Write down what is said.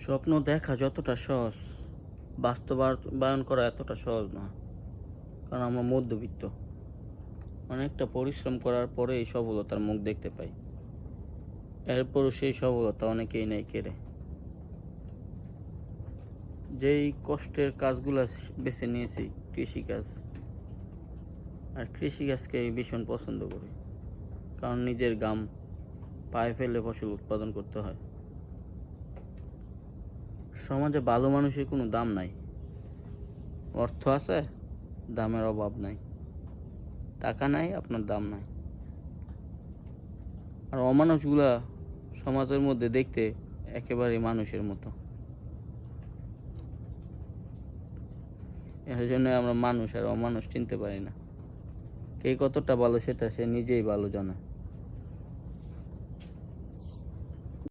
স্বপ্ন দেখা যতটা সহজ, বাস্তবায়ন করা এতটা সহজ না। কারণ আমরা মধ্যবিত্ত, অনেকটা পরিশ্রম করার পরে এই সফলতার মুখ দেখতে পাই। এরপরও সেই সফলতা অনেকেই নেই কেড়ে। যেই কষ্টের কাজগুলো বেছে নিয়েছি, কৃষিকাজ। আর কৃষিকাজকে আমি ভীষণ পছন্দ করি, কারণ নিজের ঘাম পায়ে ফেলে ফসল উৎপাদন করতে হয়। সমাজে ভালো মানুষের কোনো দাম নাই। অর্থ আছে, দামের অভাব নাই। টাকা নাই, আপনার দাম নাই। আর অমানুষগুলা সমাজের মধ্যে দেখতে একেবারেই মানুষের মতো। এর জন্য আমরা মানুষ আর অমানুষ চিনতে পারি না। কে কতটা ভালো সেটা সে নিজেই ভালো জানে।